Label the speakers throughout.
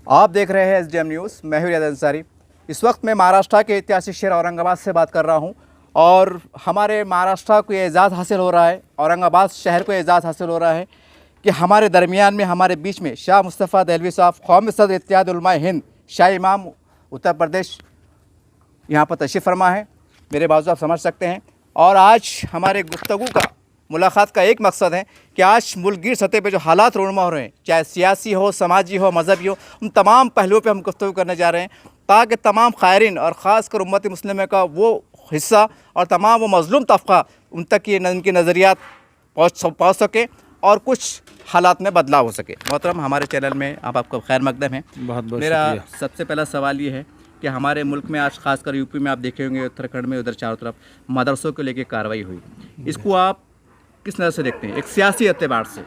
Speaker 1: आप देख रहे हैं SDM न्यूज़। मैं हूं रियाद अंसारी। इस वक्त मैं महाराष्ट्र के ऐतिहासिक शहर औरंगाबाद से बात कर रहा हूं और हमारे महाराष्ट्र को ये एजाज़ हासिल हो रहा है, औरंगाबाद शहर को एजाज़ हासिल हो रहा है कि हमारे दरमियान में, हमारे बीच में शाह मुस्तफ़ा दहलवी साहब, कौमी सदर इत्तेहाद उलमाए हिंद, शाह इमाम उत्तर प्रदेश यहाँ पर तशरीफ़ फरमा है। मेरे बाजू आप समझ सकते हैं। और आज हमारे गुफ्तगू का, मुलाकात का एक मकसद है कि आज मुल्कगीर सतह पे जो हालात रोनमा हो रहे हैं, चाहे सियासी हो, समाजी हो, मजहबी हो, उन तमाम पहलुओं पे हम गुफ्तगू करने जा रहे हैं ताकि तमाम ख़ायरीन और ख़ास कर उम्मत मुस्लिमा का वो हिस्सा और तमाम वो मज़लूम तबका उन तक ये उनके नज़रियात पहुँच सके और कुछ हालात में बदलाव हो सके। मोहतरम, हमारे चैनल में आपका खैर मकदम है।
Speaker 2: बहुत
Speaker 1: मेरा सबसे पहला सवाल ये है कि हमारे मुल्क में आज खासकर यूपी में आप देखे होंगे, उत्तराखंड में, उधर चारों तरफ मदरसों को लेकर कार्रवाई हुई। इसको आप किस नज़र से देखते हैं, एक सियासी एतबार से?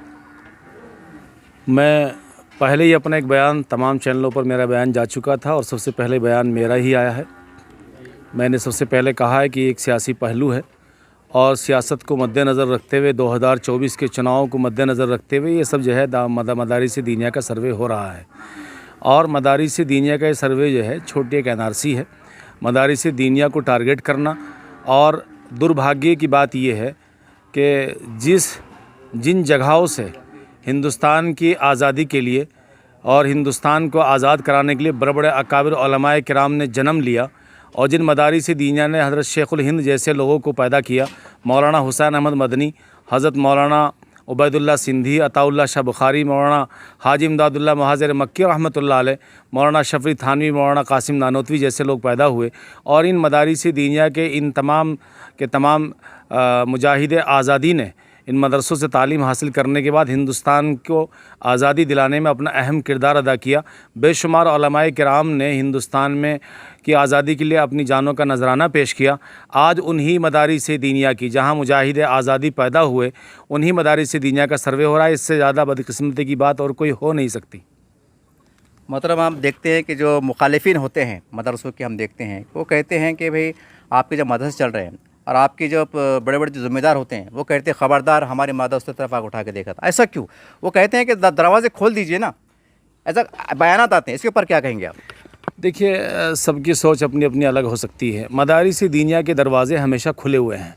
Speaker 2: मैं पहले ही अपना एक बयान, तमाम चैनलों पर मेरा बयान जा चुका था और सबसे पहले बयान मेरा ही आया है। मैंने सबसे पहले कहा है कि एक सियासी पहलू है और सियासत को मद्देनज़र रखते हुए, 2024 के चुनाव को मद्देनज़र रखते हुए ये सब जो है मदारिस दीनिया का सर्वे हो रहा है। और मदारिस दीनिया का ये सर्वे जो है छोटी एक NRC है। मदारिस दीनिया को टारगेट करना, और दुर्भाग्य की बात ये है कि जिन जगहों से हिंदुस्तान की आज़ादी के लिए और हिंदुस्तान को आज़ाद कराने के लिए बड़े बड़े अकाबिर उलमाए किराम ने जन्म लिया और जिन मदारिस दीनिया ने हज़रत शेखुल हिंद जैसे लोगों को पैदा किया, मौलाना हुसैन अहमद मदनी, हज़रत मौलाना उबैदुल्लाह सिंधी, अताउल्लाह शाह बुखारी, मौलाना हाजी इमदादुल्लाह महाजिर मक्की रहमतुल्लाह अलैह, मौलाना शफरी थानवी, मौलाना कासिम नानोतवी जैसे लोग पैदा हुए। और इन मदारिस दीनिया के इन तमाम मुजाहिद आज़ादी ने इन मदरसों से तालीम हासिल करने के बाद हिंदुस्तान को आज़ादी दिलाने में अपना अहम किरदार अदा किया। बेशुमार उलमाए किराम ने हिंदुस्तान में की आज़ादी के लिए अपनी जानों का नजराना पेश किया। आज उन्हीं मदारिस दीनिया की, जहां मुजाहिद आज़ादी पैदा हुए, उन्हीं मदारिस दीनिया का सर्वे हो रहा है। इससे ज़्यादा बदकिस्मती की बात और कोई हो नहीं सकती।
Speaker 1: मतलब हम देखते हैं कि जो मुखालिफिन होते हैं मदरसों के, हम देखते हैं वो कहते हैं कि भाई आपके जब मदरसे चल रहे हैं और आपके जो बड़े बड़े जो ज़िम्मेदार होते हैं वो कहते हैं ख़बरदार हमारे मदरसे तरफ आग उठा के देखा था। ऐसा क्यों? वो कहते हैं कि दरवाज़े खोल दीजिए ना, ऐसा बयानात आते हैं। इसके ऊपर क्या कहेंगे आप?
Speaker 2: देखिए, सबकी सोच अपनी अपनी अलग हो सकती है। मदारिस दीनिया के दरवाज़े हमेशा खुले हुए हैं।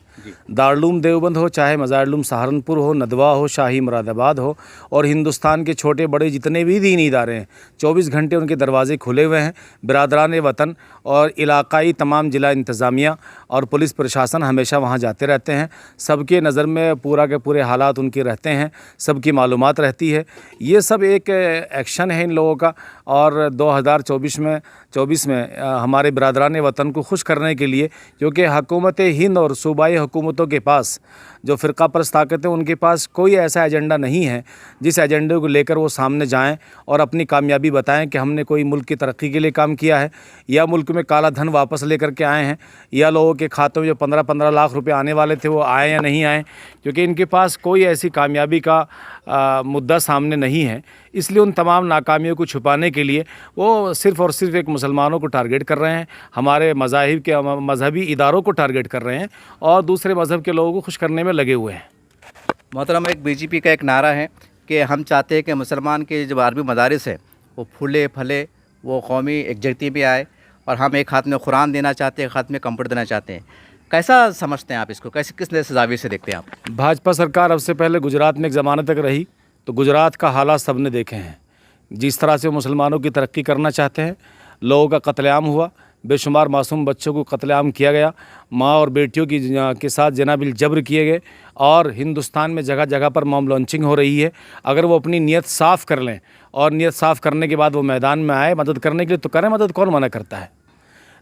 Speaker 2: दारुल देवबंद हो, चाहे मज़ारिल सहारनपुर हो, नदवा हो, शाही मुरादाबाद हो, और हिंदुस्तान के छोटे बड़े जितने भी दीनी इदारे हैं, 24 घंटे उनके दरवाज़े खुले हुए हैं। बिरादरान वतन और इलाकाई तमाम ज़िला इंतज़ामिया और पुलिस प्रशासन हमेशा वहाँ जाते रहते हैं। सबके नज़र में पूरा के पूरे हालात उनके रहते हैं, सबकी मालूमात रहती है। ये सब एक एक्शन है इन लोगों का। और 2024 में हमारे बिरादरान वतन को खुश करने के लिए, क्योंकि हुकूमत हिंद और सूबाई हुकूमतों के पास जो फ़िरका परस्त ताकतें, उनके पास कोई ऐसा एजेंडा नहीं है जिस एजेंडे को लेकर वो सामने जाएं और अपनी कामयाबी बताएं कि हमने कोई मुल्क की तरक्की के लिए काम किया है, या मुल्क में काला धन वापस लेकर के आए हैं, या लोगों के खातों में जो 15-15 लाख रुपए आने वाले थे वो आए या नहीं आए। क्योंकि इनके पास कोई ऐसी कामयाबी का मुद्दा सामने नहीं है। इसलिए उन तमाम नाकामियों को छुपाने के लिए वो सिर्फ़ और सिर्फ एक मुसलमानों को टारगेट कर रहे हैं, हमारे मज़ाहिब के मजहबी इदारों को टारगेट कर रहे हैं और दूसरे मज़हब के लोगों को खुश करने में लगे हुए हैं।
Speaker 1: मोहतरम, एक BJP का एक नारा है कि हम चाहते हैं कि मुसलमान के जो अरबी मदारिस है वो फूले फले, वो कौमी एकजहती भी आए, और हम एक हाथ में कुरान देना चाहते हैं, एक हाथ में कंप्यूटर देना चाहते हैं। कैसा समझते हैं आप इसको? कैसे, किस जाविये से देखते हैं आप?
Speaker 2: भाजपा सरकार अब से पहले गुजरात में एक ज़माने तक रही, तो गुजरात का हालात सब ने देखे हैं। जिस तरह से मुसलमानों की तरक्की करना चाहते हैं, लोगों का कत्लेआम हुआ, बेशुमार मासूम बच्चों को कत्लेआम किया गया, माँ और बेटियों के साथ जनाबिल जबर किए गए, और हिंदुस्तान में जगह जगह पर मॉब लॉन्चिंग हो रही है। अगर वो अपनी नीयत साफ़ कर लें और नीयत साफ़ करने के बाद वो मैदान में आए मदद करने के लिए, तो करें मदद, कौन मना करता है।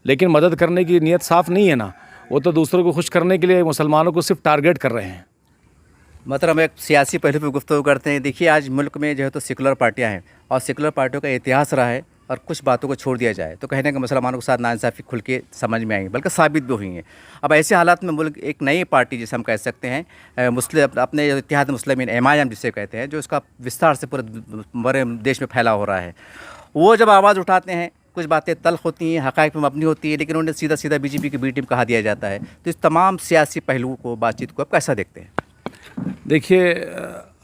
Speaker 2: लेकिन मदद करने की नीयत साफ़ नहीं है ना, वो तो दूसरों को खुश करने के लिए मुसलमानों को सिर्फ टारगेट कर रहे हैं।
Speaker 1: मतलब एक सियासी पहलू पर गुफ्तगू करते हैं। देखिए, आज मुल्क में जो है तो सेकुलर पार्टियां हैं और सेकुलर पार्टियों का इतिहास रहा है, और कुछ बातों को छोड़ दिया जाए तो कहने का मुसलमानों के साथ नाइंसाफ़ी खुल के समझ में आई, बल्कि साबित भी हुई हैं। अब ऐसे हालात में मुल्क एक नई पार्टी, जिसे हम कह सकते हैं मुस्लिम, अपने इत्तेहाद मुस्लिमीन MIM जिसे कहते हैं, जो इसका विस्तार से पूरे देश में फैला हो रहा है, वो जब आवाज़ उठाते हैं, कुछ बातें तल्ख होती हैं, हक़ाइक़ पे मबनी होती है, लेकिन उन्हें सीधा सीधा BJP की B टीम कहा दिया जाता है। तो इस तमाम सियासी पहलुओं को, बातचीत को आप कैसा देखते हैं?
Speaker 2: देखिए,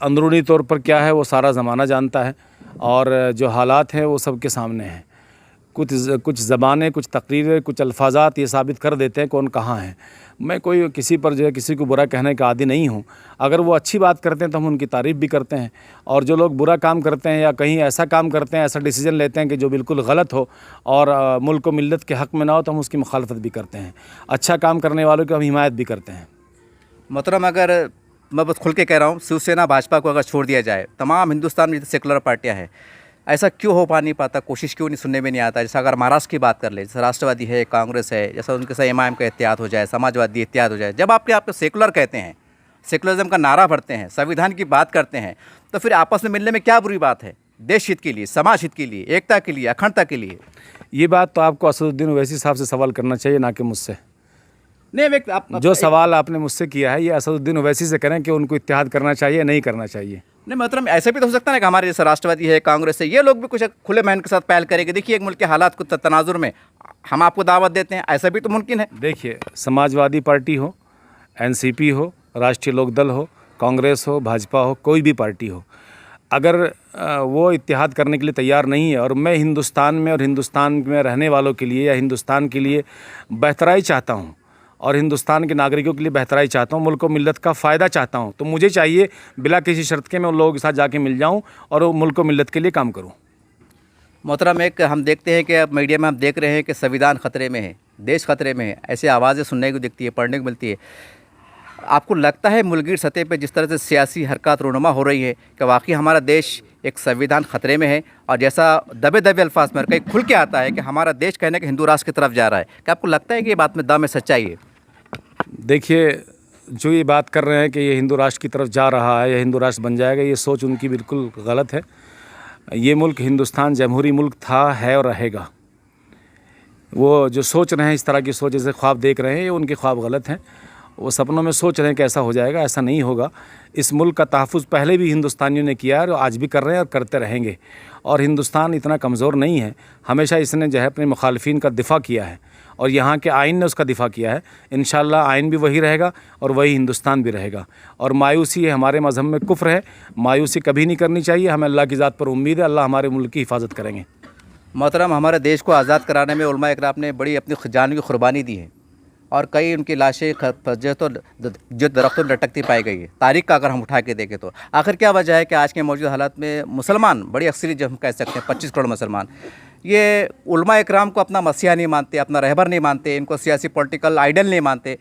Speaker 2: अंदरूनी तौर पर क्या है वो सारा ज़माना जानता है। और जो हालात हैं वो सबके सामने हैं। कुछ ज़बानें, कुछ तकरीरें, कुछ अल्फाजात ये साबित कर देते हैं कौन कहाँ है। मैं कोई किसी पर जो है किसी को बुरा कहने का आदी नहीं हूँ। अगर वो अच्छी बात करते हैं तो हम उनकी तारीफ़ भी करते हैं, और जो लोग बुरा काम करते हैं या कहीं ऐसा काम करते हैं, ऐसा डिसीजन लेते हैं कि जो बिल्कुल गलत हो और मुल्क व मिल्लत के हक़ में ना हो, तो हम उसकी मुखालफत भी करते हैं। अच्छा काम करने वालों की हम हिमायत भी करते हैं।
Speaker 1: मोहतरम, अगर मैं बस खुल के कह रहा हूँ, शिवसेना भाजपा को अगर छोड़ दिया जाए, तमाम हिंदुस्तान में सेकुलर पार्टियाँ हैं, ऐसा क्यों हो पा नहीं पाता? कोशिश क्यों नहीं सुनने में नहीं आता? जैसा अगर महाराष्ट्र की बात कर ले, जैसे राष्ट्रवादी है, कांग्रेस है, जैसा उनके साथ एमआईएम का इत्तेहाद हो जाए, समाजवादी इत्तेहाद हो जाए, जब आपको सेकुलर कहते हैं, सेकुलरिज्म का नारा भरते हैं, संविधान की बात करते हैं, तो फिर आपस में मिलने में क्या बुरी बात है? देश हित के लिए, समाज हित के लिए, एकता के लिए, अखंडता के लिए।
Speaker 2: ये बात तो आपको असदुद्दीन ओवैसी साहब से सवाल करना चाहिए, ना कि मुझसे।
Speaker 1: नहीं,
Speaker 2: जो सवाल आपने मुझसे किया है ये असदुद्दीन ओवैसी से करें कि उनको इत्तेहाद करना चाहिए, नहीं करना चाहिए।
Speaker 1: नहीं मतलब ऐसा भी तो हो सकता है कि हमारे जैसे राष्ट्रवादी है, कांग्रेस है, ये लोग भी कुछ खुले मन के साथ पहल करेंगे। देखिए, एक मुल्क के हालात को तनाजुर में हम आपको दावत देते हैं, ऐसा भी तो मुमकिन है।
Speaker 2: देखिए, समाजवादी पार्टी हो, एनसीपी हो, राष्ट्रीय लोकदल हो, कांग्रेस हो, भाजपा हो, कोई भी पार्टी हो, अगर वो इत्तेहाद करने के लिए तैयार नहीं है, और मैं हिंदुस्तान में और हिंदुस्तान में रहने वालों के लिए या हिंदुस्तान के लिए बेहतराई चाहता हूँ और हिंदुस्तान के नागरिकों के लिए बेहतराई चाहता हूँ, मुल्क और मिल्लत का फ़ायदा चाहता हूँ, तो मुझे चाहिए बिला किसी शर्त के मैं उन लोगों के साथ जाके मिल जाऊँ और वो मुल्क और मिल्लत के लिए काम करूँ।
Speaker 1: मोहतरम, एक हम देखते हैं कि अब मीडिया में हम देख रहे हैं कि संविधान ख़तरे में है, देश ख़तरे में है, ऐसी आवाज़ें सुनने को दिखती है, पढ़ने को मिलती है। आपको लगता है मुल्कीर सतह पे जिस तरह से सियासी हरकत रोनुमा हो रही है कि वाकई हमारा देश एक संविधान ख़तरे में है, और जैसा दबे दबे अल्फाज में कहीं खुल के आता है कि हमारा देश कहने के हिंदू राष्ट्र की तरफ जा रहा है, क्या आपको लगता है कि ये बात में दम है, सच्चाई है?
Speaker 2: देखिए, जो ये बात कर रहे हैं कि ये हिंदू राष्ट्र की तरफ जा रहा है या हिंदू राष्ट्र बन जाएगा, ये सोच उनकी बिल्कुल गलत है। ये मुल्क हिंदुस्तान जमहूरी मुल्क था, है और रहेगा। वो जो सोच रहे हैं इस तरह की सोच, जैसे ख्वाब देख रहे हैं, ये उनके ख्वाब गलत हैं। वो सपनों में सोच रहे हैं कि ऐसा हो जाएगा, ऐसा नहीं होगा। इस मुल्क का तहफ़्फ़ुज़ पहले भी हिंदुस्तानियों ने किया है और आज भी कर रहे हैं और करते रहेंगे। और हिंदुस्तान इतना कमज़ोर नहीं है, हमेशा इसने जो है अपने मुखालिफिन का दिफ़ा किया है और यहाँ के आइन ने उसका दिफ़ा किया है। इंशाअल्लाह आइन भी वही रहेगा और वही हिंदुस्तान भी रहेगा। और मायूसी है, हमारे मज़हब में कुफ्र है, मायूसी कभी नहीं करनी चाहिए। हमें अल्लाह की ज़ात पर उम्मीद है, अल्लाह हमारे मुल्क की हिफाजत करेंगे।
Speaker 1: मोहतरम, हमारे देश को आज़ाद कराने में उलमा इकराम ने बड़ी अपनी जान की कुर्बानी दी है, और कई उनकी लाशें जो दरख्तों में लटकती पाई गई है। तारीख का अगर हम उठा के देखें तो आखिर क्या वजह है कि आज के मौजूदा हालात में मुसलमान, बड़ी अक्सरियत जो हम कह सकते हैं 25 करोड़ मुसलमान, ये उलमा इकराम को अपना मसीहा नहीं मानते, अपना रहबर नहीं मानते, इनको सियासी पॉलिटिकल आइडल नहीं मानते?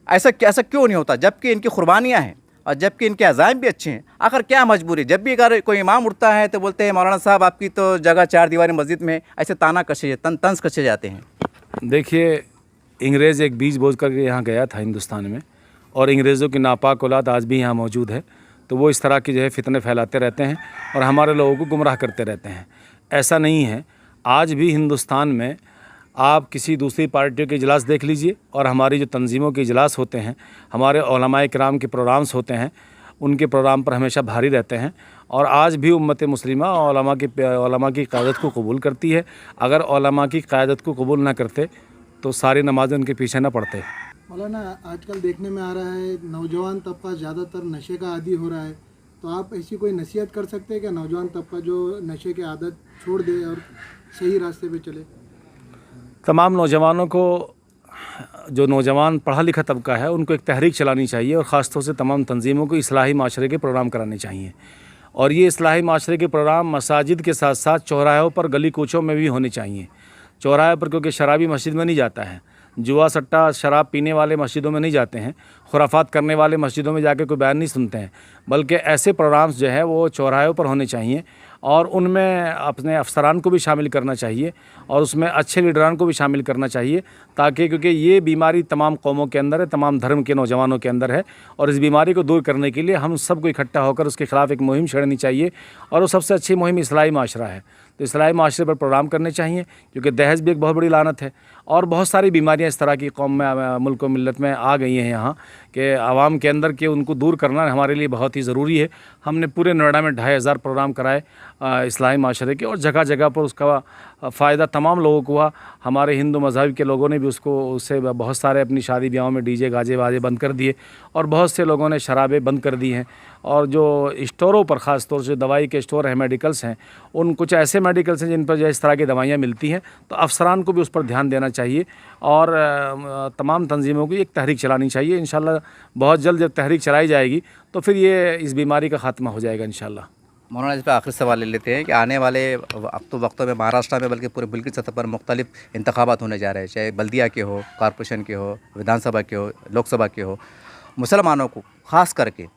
Speaker 1: ऐसा क्यों नहीं होता, जबकि इनकी कुर्बानियाँ हैं और जबकि इनके अज़ाइम भी अच्छे हैं? आखिर क्या मजबूरी? जब भी अगर कोई इमाम उठता है तो बोलते हैं मौलाना साहब आपकी तो जगह 4 दीवारी मस्जिद में है, ऐसे ताना कसे तंज कसे जाते हैं।
Speaker 2: देखिए, अंग्रेज़ एक बीज बोझ कर यहाँ गया था हिंदुस्तान में, और अंग्रेज़ों की नापाक औलाद आज भी यहाँ मौजूद है। तो वो इस तरह की जो है फितने फैलाते रहते हैं और हमारे लोगों को गुमराह करते रहते हैं। ऐसा नहीं है, आज भी हिंदुस्तान में आप किसी दूसरी पार्टियों के इजलास देख लीजिए और हमारी जो तंजीमों के इजलास होते हैं, हमारे उलमाए किराम के प्रोग्राम्स होते हैं, उनके प्रोग्राम पर हमेशा भारी रहते हैं। और आज भी उम्मत मुस्लिमा उलमा की क़यादत को कबूल करती है। अगर उलमा की क़यादत को कबूल ना करते तो सारी नमाज़ें उनके पीछे ना पड़ते।
Speaker 3: मौलाना, आजकल देखने में आ रहा है नौजवान तबका ज़्यादातर नशे का आदी हो रहा है, तो आप ऐसी कोई नसीहत कर सकते हैं क्या नौजवान तबका जो नशे की आदत छोड़ दे और सही रास्ते पे चले?
Speaker 2: तमाम नौजवानों को, जो नौजवान पढ़ा लिखा तबका है, उनको एक तहरीक चलानी चाहिए और ख़ास तौर से तमाम तंजीमों को इस्लाही माशरे के प्रोग्राम कराने चाहिए। और ये इस्लाही माशरे के प्रोग्राम मसाजिद के साथ साथ चौराहों पर, गली कूचों में भी होने चाहिए। चौराहे पर, क्योंकि शराबी मस्जिद में नहीं जाता है, जुआ सट्टा शराब पीने वाले मस्जिदों में नहीं जाते हैं, खुराफात करने वाले मस्जिदों में जाके कोई बयान नहीं सुनते हैं, बल्कि ऐसे प्रोग्राम्स जो है वो चौराहों पर होने चाहिए और उनमें अपने अफसरान को भी शामिल करना चाहिए और उसमें अच्छे लीडरान को भी शामिल करना चाहिए, ताकि, क्योंकि ये बीमारी तमाम कौमों के अंदर है, तमाम धर्म के नौजवानों के अंदर है, और इस बीमारी को दूर करने के लिए हम सबको इकट्ठा होकर उसके ख़िलाफ़ एक मुहिम छेड़नी चाहिए। और वो सबसे अच्छी मुहिम इस्लाही माशरा है। तो इस्लाही माशरे पर प्रोग्राम करने चाहिए, क्योंकि दहेज भी एक बहुत बड़ी लानत है और बहुत सारी बीमारियाँ इस तरह की कौम में, मुल्क व मिल्लत में आ गई हैं यहाँ कि आवाम के अंदर के उनको दूर करना हमारे लिए बहुत ही ज़रूरी है। हमने पूरे नोएडा में 2500 प्रोग्राम कराए इस्लाही माशरे के, और जगह जगह पर उसका फ़ायदा तमाम लोगों को हुआ। हमारे हिंदू मज़हब के लोगों ने भी उससे बहुत सारे अपनी शादी ब्याहों में डीजे गाजे वाजे बंद कर दिए और बहुत से लोगों ने शराबें बंद कर दी हैं। और जो स्टोरों पर ख़ास तौर से दवाई के स्टोर हैं, मेडिकल्स हैं, उन कुछ ऐसे मेडिकल्स हैं जिन पर जो इस तरह की दवाइयाँ मिलती हैं, तो अफसरान को भी उस पर ध्यान देना चाहिए और तमाम तंजीमों की एक तहरीक चलानी चाहिए। इंशाल्लाह बहुत जल्द जब तहरीक चलाई जाएगी तो फिर ये इस बीमारी का ख़ात्मा हो जाएगा इंशाल्लाह।
Speaker 1: मौलाना, इस पर आखिरी सवाल ले लेते हैं कि आने वाले वक्तों में महाराष्ट्र में बल्कि पूरे मुल्क की सतह पर मुख्तलिफ इंतखाबात होने जा रहे हैं, चाहे बल्दिया के हो, कॉरपोरेशन के हो, विधानसभा के हो, लोकसभा के हो। मुसलमानों को ख़ास करके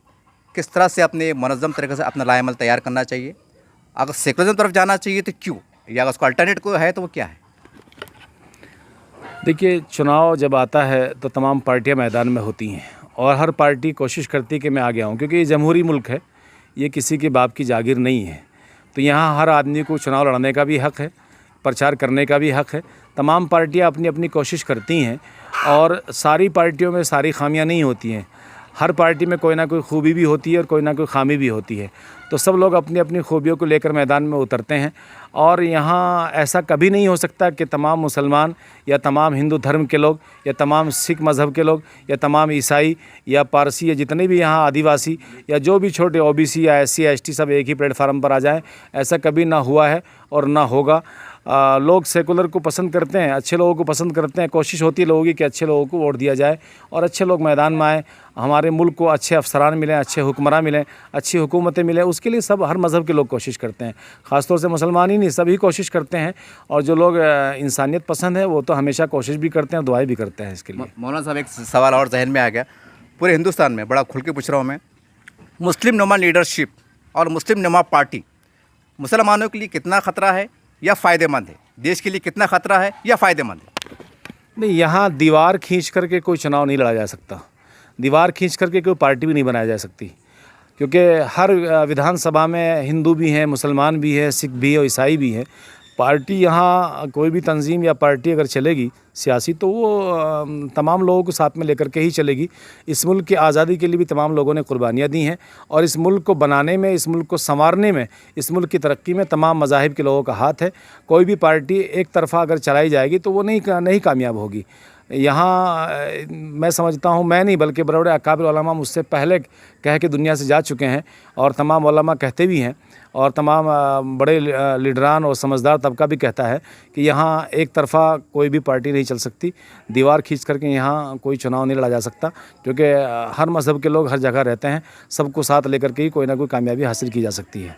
Speaker 1: किस तरह से अपने मुनज़्ज़म तरीके से अपना लाएमल तैयार करना चाहिए? अगर सेकुलरिज्म तरफ जाना चाहिए तो क्यों, या अगर उसका अल्टरनेट कोई है तो वो क्या है?
Speaker 2: देखिए, चुनाव जब आता है तो तमाम पार्टियां मैदान में होती हैं और हर पार्टी कोशिश करती है कि मैं आगे आऊँ, क्योंकि ये जमहूरी मुल्क है, ये किसी के बाप की जागीर नहीं है। तो यहाँ हर आदमी को चुनाव लड़ने का भी हक़ है, प्रचार करने का भी हक़ है। तमाम पार्टियाँ अपनी अपनी कोशिश करती हैं और सारी पार्टियों में सारी खामियां नहीं होती हैं। हर पार्टी में कोई ना कोई खूबी भी होती है और कोई ना कोई खामी भी होती है। तो सब लोग अपनी अपनी खूबियों को लेकर मैदान में उतरते हैं और यहाँ ऐसा कभी नहीं हो सकता कि तमाम मुसलमान या तमाम हिंदू धर्म के लोग या तमाम सिख मज़हब के लोग या तमाम ईसाई या पारसी या जितने भी यहाँ आदिवासी या जो भी छोटे ओबीसी या SC ST सब एक ही प्लेटफार्म पर आ जाएं, ऐसा कभी ना हुआ है और ना होगा। लोग सेकुलर को पसंद करते हैं, अच्छे लोगों को पसंद करते हैं। कोशिश होती है लोगों की कि अच्छे लोगों को वोट दिया जाए और अच्छे लोग मैदान में आएँ, हमारे मुल्क को अच्छे अफसरान मिलें, अच्छे हुक्मरान मिलें, अच्छी हुकूमतें मिलें। उसके लिए सब हर मज़हब के लोग कोशिश करते हैं, ख़ासतौर से मुसलमान ही नहीं, सभी कोशिश करते हैं। और जो लोग इंसानियत पसंद है वो तो हमेशा कोशिश भी करते हैं और दुआएं भी करते हैं इसके लिए।
Speaker 1: मौलाना साहब, एक सवाल और जहन में आ गया, पूरे हिंदुस्तान में बड़ा खुल के पूछ रहा हूँ मैं, मुस्लिम नुमा लीडरशिप और मुस्लिम नुमा पार्टी मुसलमानों के लिए कितना ख़तरा है या फ़ायदेमंद है? देश के लिए कितना ख़तरा है या फ़ायदेमंद है?
Speaker 2: नहीं, यहाँ दीवार खींच करके कोई चुनाव नहीं लड़ा जा सकता, दीवार खींच करके कोई पार्टी भी नहीं बनाई जा सकती, क्योंकि हर विधानसभा में हिंदू भी हैं, मुसलमान भी है, सिख भी है, ईसाई भी है। पार्टी यहाँ कोई भी तंजीम या पार्टी अगर चलेगी सियासी तो वो तमाम लोगों को साथ में लेकर के ही चलेगी। इस मुल्क की आज़ादी के लिए भी तमाम लोगों ने कुर्बानियाँ दी हैं और इस मुल्क को बनाने में, इस मुल्क को संवारने में, इस मुल्क की तरक्की में तमाम मज़ाहिब के लोगों का हाथ है। कोई भी पार्टी एक तरफ़ा अगर चलाई जाएगी तो वो नहीं कामयाब होगी। यहाँ मैं समझता हूँ, मैं नहीं बल्कि बड़े बड़े अकाबिर उलमा मुझसे पहले कह के दुनिया से जा चुके हैं और तमाम उलमा कहते भी हैं और तमाम बड़े लीडरान और समझदार तबका भी कहता है कि यहाँ एक तरफ़ा कोई भी पार्टी नहीं चल सकती, दीवार खींच करके यहाँ कोई चुनाव नहीं लड़ा जा सकता, क्योंकि हर मज़हब के लोग हर जगह रहते हैं, सबको साथ लेकर के ही कोई ना कोई कामयाबी हासिल की जा सकती है।